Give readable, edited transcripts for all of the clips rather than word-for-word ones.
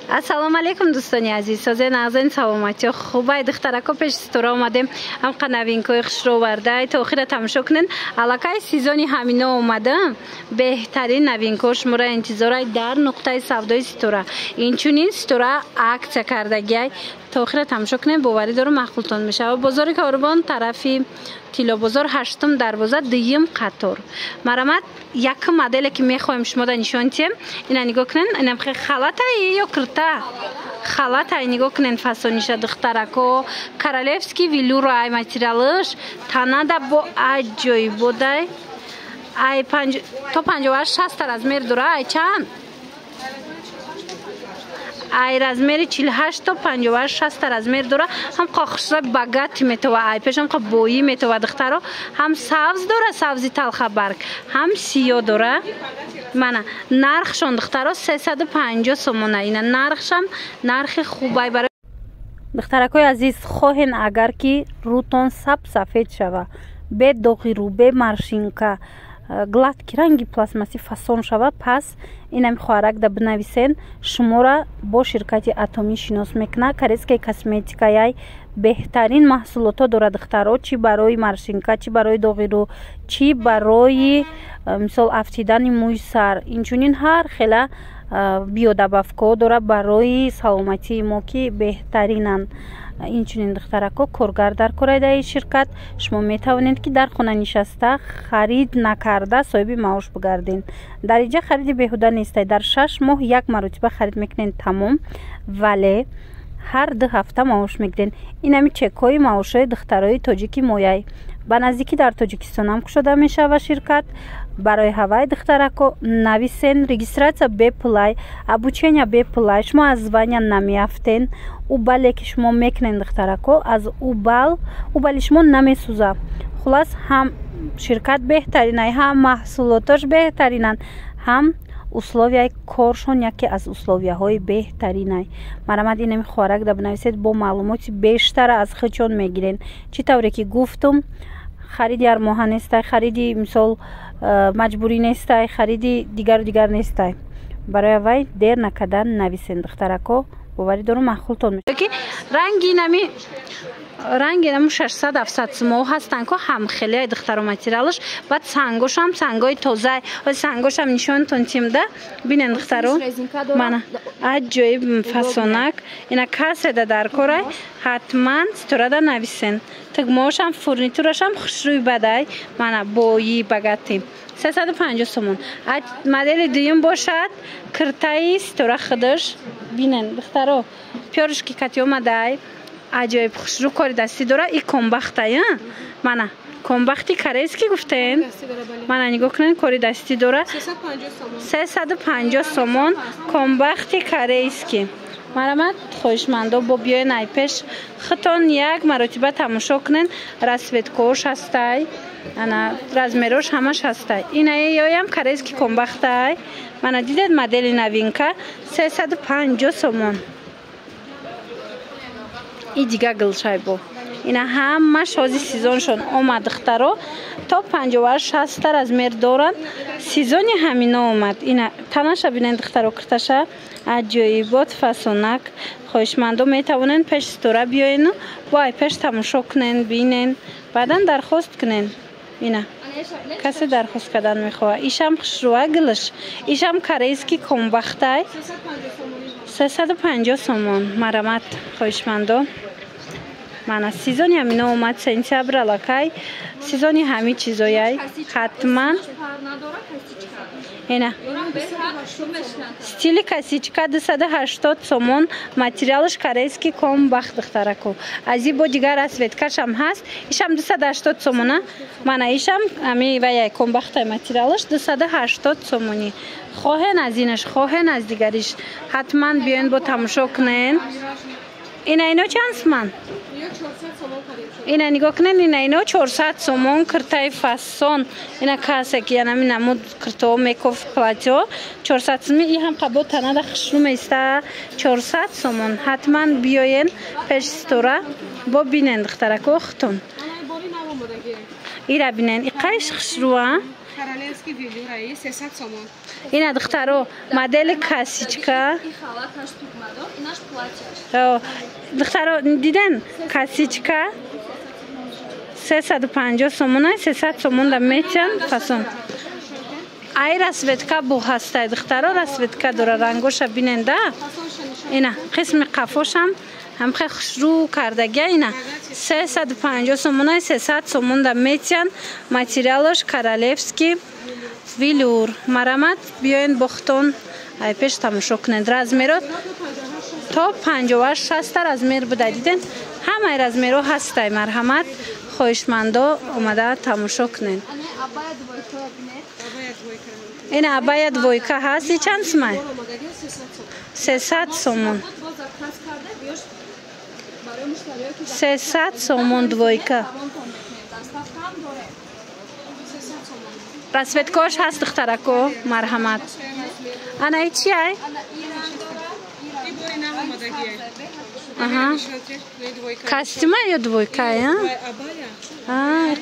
ассалому алейкум дӯстони азиз, созаи нағзани саломатӣ хубай духтарако пеш стора омадем ҳамқа новинкаи хушро вардай то охира тамошо кунен. аллакай сезони ҳамино омада беҳтарин новинкаҳо шуморо интизорай дар нуқтаи савдои стора. инчунин стора аксия кардагиай то охира тамошо кунен, боварӣ дорам махқултон мешавад. бозори Корбон тарафи тилобозор 8 дарвоза 2 қатор. марамат як моделе ки мехоҳем шумода нишон тем. ина нигоҳ кунен, ина халатаи ё курта халатай нигоҳ кунен фасониша духтарако королевский велюр ай материалыш танада бо аҷоиб бодай ай то 58 размер дора ай чанд ай размери 48 то 56 размер дора. ҳам қохушра багати метова ай пешам қа бои метова духтаро ҳам сабз дора сабзи талха барг ҳам сиё дора. мана нархшон духтаро 350 сомона. ина нархшам нархи хубай барои духтаракои азиз хоҳен агар ки рӯтон сафед шава бе доғи рӯ бе маршинка гладки ранги пластмасси фасон шава пас инами хоҳарак да бинависен шумора бо ширкати атоми шинос мекуна. корейская косметика яй беҳтарин маҳсулото дора духтаро чӣ барои маршинка чӣ барои доғи рӯ чӣ барои мисол афтидани мӯи сар инчунин ҳар хела биодабавкаҳо дора барои саломатии мо ки беҳтаринанд. инчунин духтарако коргар дар кораидаи ширкат шумо метавонед ки дар хона нишаста харид накарда соҳиби маош бигардед. дар инҷа хариди беҳуда нестай. дар 6 моҳ як маротиба харид мекунед тамом, вале ҳар 2 ҳафта маош мегиред. инами чекҳои маошҳои духтарои тоҷики мояй ба наздикӣ дар тоҷикистон ҳам кушода мешава ширкат. барои ҳавай духтарако нависен регистратсия беплай обучения беплай шумо аз звания намеафтен. убале ки шумо мекунед духтарако аз убали шумо намесӯза. хулас ҳам ширкат беҳтаринай ҳам маҳсулотош беҳтаринанд ҳам условияи коршон яке аз условияҳои беҳтаринай. марамад инами хоҳарак да бинависед бо маълумоти бештара аз хичон мегирен. чӣ тавре ки гуфтум хариди армоҳа нестай хариди мисол маҷбурӣ нестай хариди дигар нестай. барои авай дер накардан нависен духтарако боварӣ дорам махқултон мешавад. ранги намо 600-700 сумоҳ ҳастанд ко ҳамхелияи духтаро материалаш баъд сангошам сангои тоза сангошам нишонтон тимда бинен духтаро мана аҷоиб фасонак ина каседа дар корай ҳатман сторада нависен. тигмоошам фурнитурашам хушрӯй бадай мана бои багати 350 сомон. модели дуюм бошад киртаи стора хидаш бинен духтаро пёришки кати омадай аҷоиб хушрӯ кори дастӣ дора. и комбахтай мана комбахти корейский гуфтен мана нигоҳ кунед кори дастӣ дора 350 сомон комбахти корейский. марамат хоҳишмандо бо биёен айпеш хитон як маротиба тамошо кунен. расветкаош ҳастай ана размерош ҳамаш ҳастай. ина ёям корейский комбахтай мана дидед модели новинка 350 сомон. и дига гилшайбо ина ҳамаш ҳози сезоншон омад духтаро то 58 размер доранд. сезони ҳамино омад. ина танаша бинед духтаро кирташа аҷоибот фасонак. хоҳишмандо метавонен пеш стора биёен вай пеш тамошо кунен бинен баъдан дархост кунен. ина касе дархост кардан мехоҳад. ишам хушрӯа гилш ишам корейский комбахтай 350 сомон. марамат хоҳишмандо мана сезони ҳамино омад сентябр аллакай сезони ҳами чизояй ҳатман ина стили косичка 280 сомон. материалш корейский комбах духтарако ази бо дигар расветкашам ҳаст. ишам 280 сомона. мана ишам ами ваяй комбахтай материалш 280 сомони. хоҳен аз инаш хоҳен аз дигариш ҳатман биёен бо тамошо кунен. ино чанд сомон? ина нигоҳ кунед ино 400 сомон киртаи фасон. ина касе ки янами намуд киртао мекоф платё 400 сомон. и ҳам қабо танада хушрӯ места 400 сомон. ҳатман биёен пеш стора бо бинен духтарако хитон ира бинен. и қайш хушрӯа Королевский велюр ай 300 сомон. Ина духтаро модель косичка. И халат наш тукмадор, и наш платье. Духтаро диден косичка 350 сомон, 300 сомон да метян фасон. Ай расветка бу ҳастай духтаро расветка дора рангоша бинен да. Ина қисми қафошам ҳам хе хушрӯ кардагия ина 350 сомон, 300 сомон да метян. Материалош королевский велюр. Марамат биёин бохтон ай пеш тамошо кунед. Размерот то 58-60 размер буда диден. Ҳамаи размеро ҳастай. Марҳамат хоҳишмандо омада тамошо кунед. Ина абая двойка ҳаст. И чанд сумай? 300 сомон. 300 сомон двойка. Расветкош ҳаст духтарако. Марҳамат. Ана и чи ай? Костюма ё двойка ай?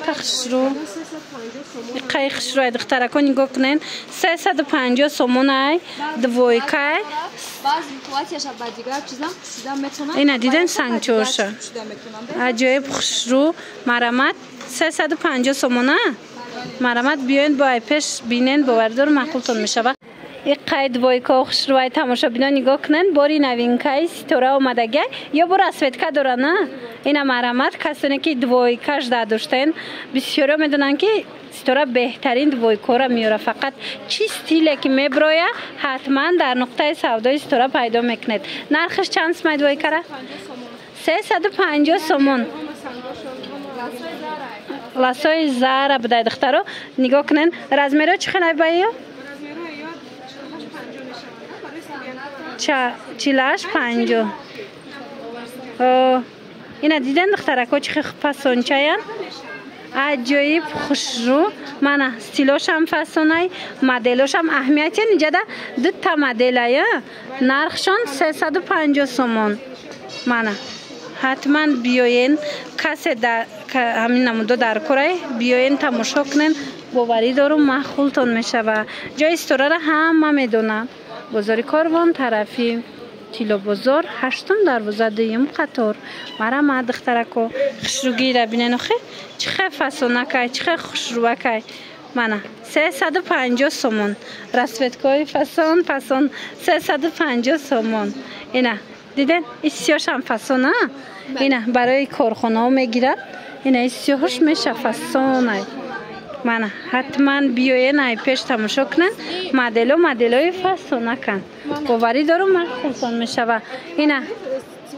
Қайхшру. Қайхшру ай духтарако нигоҳ кунед. 350 сомон ай двойка ай. Ина диден сангчорша. Аҷоиб хушру. Марамат 350 сомон а? Марамат биёед бо ай пеш бинен бовардор маъқултон мешавад. И қай двойка хушрувай тамошобино нигоҳ кунанд. Бори новинкаи ситора омадагай ё бо расветка дора на. Ина марамат касоне ки двойкаш дадоштаен бисёро медонанд ки ситора беҳтарин двойкора меёра. Фақат чи стиле ки меброя ҳатман дар нуқтаи савдои ситора пайдо мекунед. Нархаш чанд сумай двойкара? 350 сомон. ласои зара будай духтаро нигоҳ кунед. Размеро чӣ хелай баё? 48-50. Ина диден духтарако чӣ хел фасончаян? Аҷоиб хушрӯ. Мана стилошам фасонай, моделошам аҳамиятиян иҷада дутта моделая. Нархшон 350 сомон. Мана ҳатман биёен касе ҳамин намудо дар корай биёен тамошо кунен. боварӣ дорум маъқултон мешава. ҷои сторара ҳама медонад. бозори корвон тарафи тилобозор 8 дарвоза 2 қатор. Марамат духтарако хушрӯгира бинен охи чӣ хел фасонакай, чӣ хел хушрӯвакай. Мана 350 сомон. Расветкои фасон 350 сомон. Ина диден исёшам фасона. Ина барои корхонаҳо мегирад. Ина исёҳош меша фасонай. Мана ҳатман биёен ай пеш тамошо кунанд. моделои фасонакан. боварӣ дорум маъқултон мешава. Ина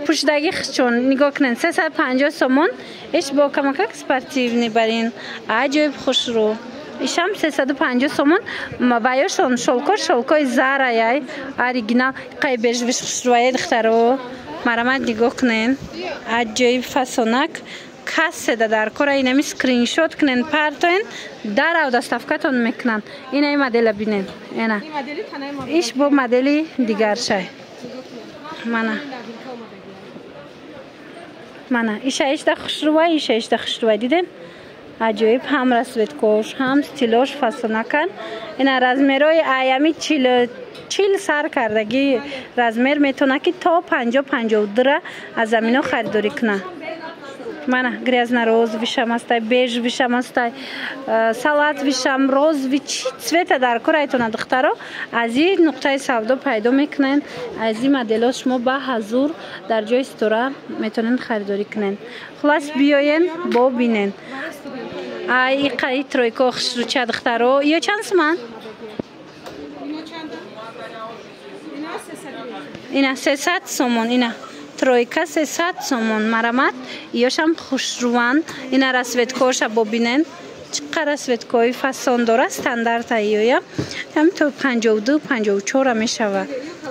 пушдаги хичон нигоҳ кунанд. 350 сомон. иш бо камакак спортивни барин. аҷоиб хушрӯ. ишам 350 сомон. баёшон шолкои зараяй оригинал қай бежвиш хушрӯае духтаро. марамат нигоҳ кунед. аҷоиб фасонак. касседа дар кора инами скриншот кунен партоен дарав доставкатон мекунанд. ина и модела бинен. ина иш бо модели дигаршай. мана иша ишда хушрӯвай, иша ишда хушрӯвай диден. аҷоиб ҳам расветкош ҳам стилош фасонакан. ина размерои аями 40 сар кардагӣ размер метавона ки то 50-52 аз замино харидорӣ кунад. Мана грязна розовишам астай, бежвишам астай, салатвишам, розови чи цвета дар корайтона духтаро аз ин нуқтаи савдо пайдо мекунанд. аз ин моделот шумо ба ҳазур дар ҷои стора метавонед харидорӣ кунед. хулас биёен бо бинен. ай қаи тройко хушрӯча духтаро ё чанд суман? ина 300 сомон. ина тройка 300 сомон. марамат ёшам хушрӯван. ина расветкоша бобинен чиқа расветкои фасон дора стандарт аёя ҳамто 52-54 мешава.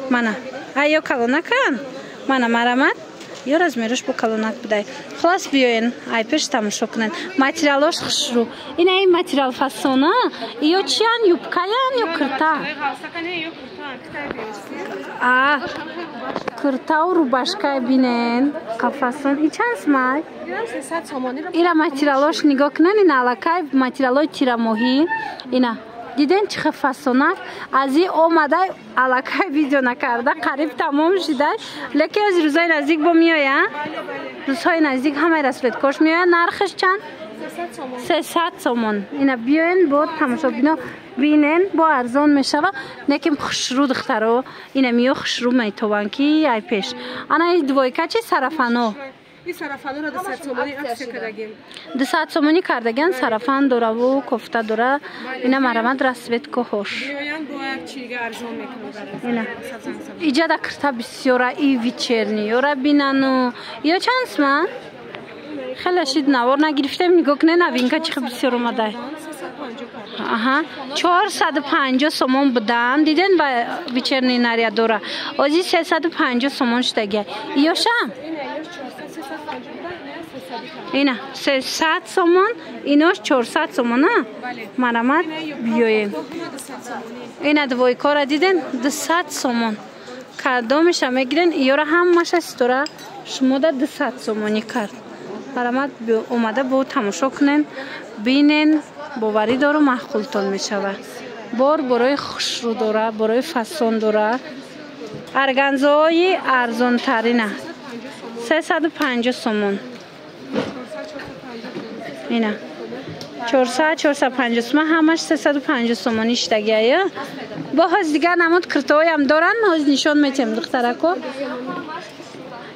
мана аё калонакан. мана марамат ё размерош бо калонак будай. хулас биёен ай пеш тамошо кунед. материалош хушрӯ. ина ин материал фасона ё чиян юбкаян ё курта? کرتا و رو باشکای بینن قفصون ای چند سمای 300 سومانی رو اینا ماتریالاش نگاه کنن این علاقه ماتریالای تیراموهی اینا دیدن چه فسونک از این اومده علاقه ویدیو نکرده قریب تمام شده لیکن از روزای نزدیک با میایه روزهای نزدیک همه رسولت کش میایه نرخش چند 300 سومون اینا بیاین با تماشا بینن با ارزان میشه و نکیم خشرو دخترو اینا میو خشرو میتوان کی ای پیش انا این دویکا چی صرفانو این صرفانو رو 200 سومانی عکس کردگیم 200 سومانی کردگن صرفان دوره و کفته دوره اینا مرامت رسویت که خوش میاین با یک چیگه ارزان میکنه اینا ایجا دکرتا بسیاره ای ویچرنی یورا بیننو یا چند سمن خیلی شید نوار نگرفتم نگاه کنه نوین که چه بسیار اومده 450 سومون بدن دیدن با ویچرنی نریا دوره ازی 350 سومون شدگه ایوشم اینا 300 سومون ایناش 400 سومون نه مرامت بیایم اینا دوی کار دیدن 200 سومون کدامش هم میگیرن ایورا هم ماشه ستوره شما ده 200 سومونی کرد مرامت اومده با تماشا کنن بینن باوری داره محقولتون میشوه بار برای خوشرو داره برای فسون داره ارگنزهای ارزان ترینه 350 سومون اینا 450 سومون همش 350 سومونی شدگیه با هز دیگر نمود کرتوی هم دارن هز نشان میتیم دخترکو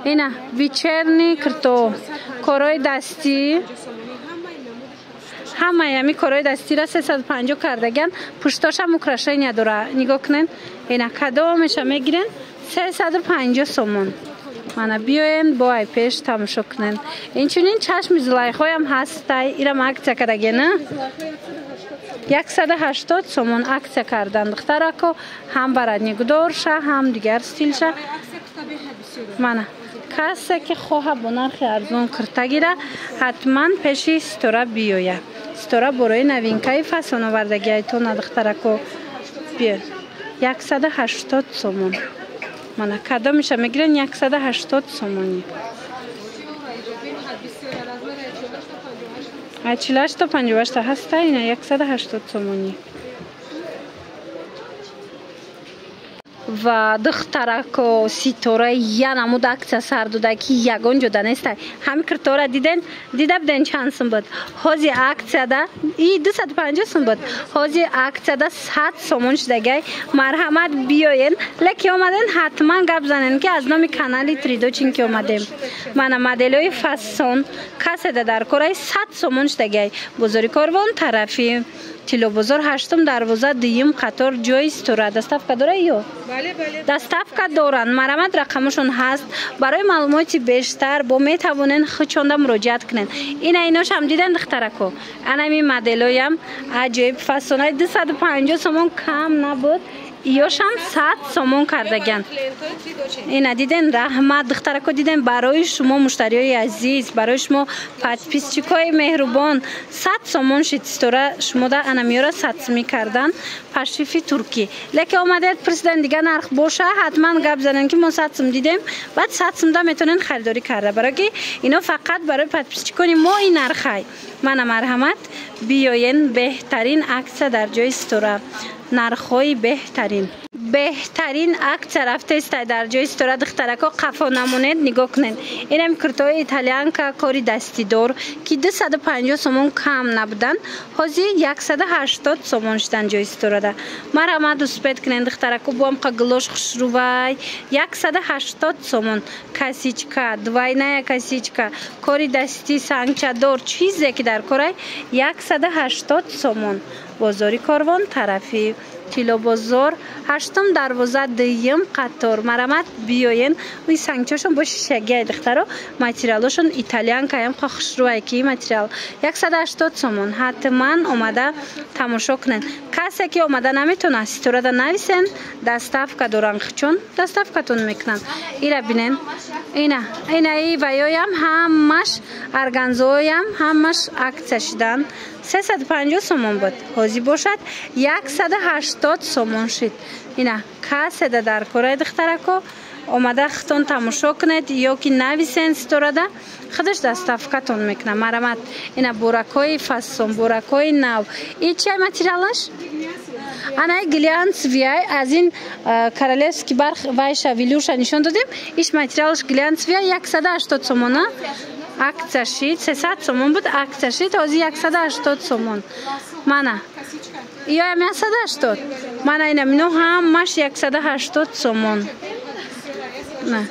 اینا ویچرنی کرتو کارای دستی همه همی کارای دستی را 350 کردگن پشتاش هم مکرشای نداره نگاه کنن اینا کدامش هم میگیرن 350 سومون منو بیاین با ای پیش تماشا کنن اینچنین چشم زلیخای هم هست ایرم عکس کردگه نه 180 سومون عکس کردن دخترکو هم برای نگدار شه هم دیگر استیل شه منو کسی که خواه با نرخ ارزان کرتگی را حتما پیشی ستوره بیایه ستوره برای نوینکای فسون آوردگی ایتون دخترکو بیاین 180 سومون منو کدا میشه میگیرن 180 سومونی 48 تا 58 هست اینه 180 سومونی و دخترک و سیتوره یا نمود عکس سر دوده که یگان جدا نیست همین کرتوره دیده بدن چند سم بود حوزی عکس ده ای 250 سم بود حوزی عکس ده 100 سومون شدگه مرحمت بیاین لکی اومدن حتما گپ زنن که از نام کانالی تریدو چین که اومدیم من مدلوی فسون کسی ده در کره 100 سومون شدگه بزرگی کاروان طرفی تیلو بزرگ هشتم دروازه دیم قطار جای استوره دستافکا داره ایو؟ بله دستافکا دارن مرامت رقمشون هست برای معلوماتی بیشتر با میتوانن خودشون مراجعت کنن ایناش هم دیدن دخترکو انمی مدلویم عجیب فسونای 250 سومون کم نبود ایوش هم 100 سومون کردگن اینا دیدن رحمت دخترکو دیدن برای شما مشتریای عزیز برای شما پاتپیسچیکای مهربان 100 سومون شد استوره شما ده انمیورا 100 سمی کردن پشیفی ترکی لکه اومده پرسیدن دیگه نرخ باشه حتما گپ زنن که ما 100 سم دیدیم بعد 100 سم ده میتونن خریداری کرده برای که اینا فقط برای پاتپیسچیکای ما این نرخای من مرحمت بیاین بهترین عکس در جای استوره نرخوی بهترین عکس رفته است در جای استوره دخترکا قفا نمونید نگاه کنید اینم کرتوی ایتالیان که کاری دستی دار که 250 سومون کم نبودن حاضی 180 سومون شدن جای استوره ده مرحمت دوست پید کنید دخترکا بوام که گلوش خوش رو وای 180 سومون کسیچکا دوینه کسیچکا کاری دستی سنگچه دار چیزی که در کره 180 سومون بازاری کاروان طرفی تیلو بازار هشتم دروازه دیم قطار مرامت بیاین وی سنگچاشون با شگه دخترو ماتریالشون ایتالیان کایم خوشروای کی ماتریال 180 سومون حتما اومده تماشا کنن کسی که اومده نمیتونه استوره ده نویسن دستافکا دوران خچون دستافکاتون میکنن ایرا بینن اینا ای ویایم همش ارگانزویم همش عکس شدن 350 سومون بود حاضی باشد 180 سومون شد اینا کسی در کره دخترکو اومده خودتون تماشا کنید یا که نویسین ستورده خودش دستافکتون میکنه. مرمت اینا بورکای فاسون بورکای نو این چه متریالش؟ انا گلانس ویای از این کارالسکی برخ وایش ویلوش نشون دادیم. ایش متریالش گلانس ویای 180 سومونه. اکتشی 300 سومون بود. اکتشی تازه 180 سومون. مانا یا 180 مانا اینا منو هم ماش 180 سومون. نه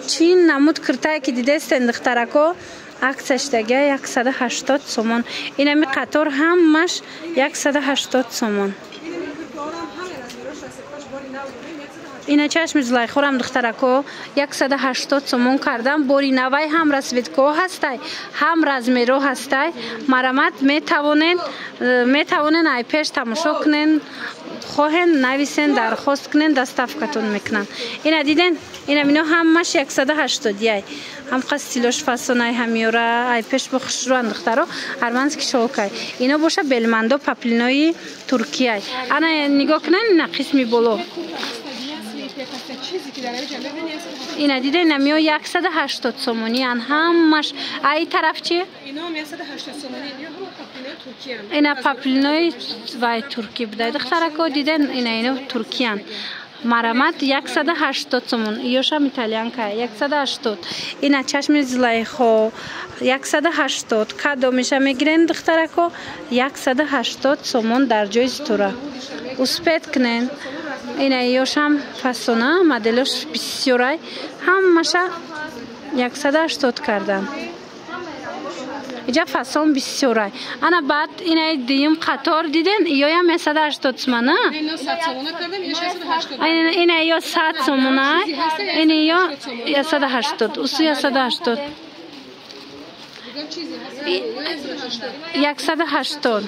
چین نمود کرتای که دیده است اندخترکو عکسش دیگه 180 سومون. اینا می قطار هم ماش 180 سومون. اینا چشم زلای خورم دخترکو 180 سومون کردم. بوری نوای هم رسویدکو هستای هم رزمیرو هستای. مرمت میتوانین ای پیش تماشا کنین خواهن نویسین درخواست کنین دستافکتون میکنن. اینا دیدین اینا منو همش 180 یای هم قستیلوش فاسونای همیورا ای پیش بخش رو اندخترو ارمانس کی شوکای اینا باشه بلمندو پاپلینوی ترکیه. انا نگاه کنین اینا قسمی بولو اینا دیده نمیو 180 سومونی ان همش ای طرف چی؟ اینا هم 180 سومونی اینا هم پاپلینوی ترکیه ان. اینا پاپلینوی وای ترکی بوده دخترکو دیدن اینا ترکیه ان. مرمت 180 سومون ایوش هم ایتالیان که 180 اینا چشم زلیخو 180 کادو میشه میگیرن دخترکو 180 سومون در جای ستوره اسپید کنن. اینا ایوش هم فاسونه مدلش بسیارای هم مشه 180 کردم. اینجا فاسون بسیارای انا بعد اینا دیم قطار دیدن یا هم 180 سومونه اینا 100 سومونه کردم اینا 180 اینا یا 100 سومونه اینا یا 180 اصلا 180 180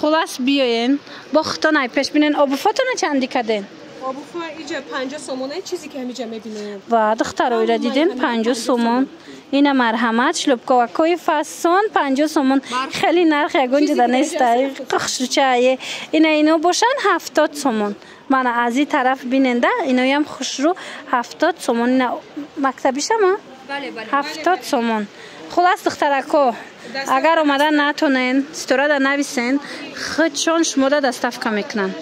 خلاص بیاین با خودتون ای پیش بینین. آبوفاتون چندی کردین؟ آبوفا اینجا 50 سومونه چیزی که همینجا میبینین و دخترایی را دیدین 50 سومون. اینا مرحمت شلوبکاوکوی فاسون 50 سومون خیلی نرخ یگون جدا نیست. قخشوچه اینا باشن 70 سومون. من از این طرف بیننده اینا هم خوش رو 70 سومون. اینا مکتبیش ما 70 سومون. خلاص دخترکو اگر اومدن نتونین ستوره دا نویسین خودشون شما دا دستافکا میکنن.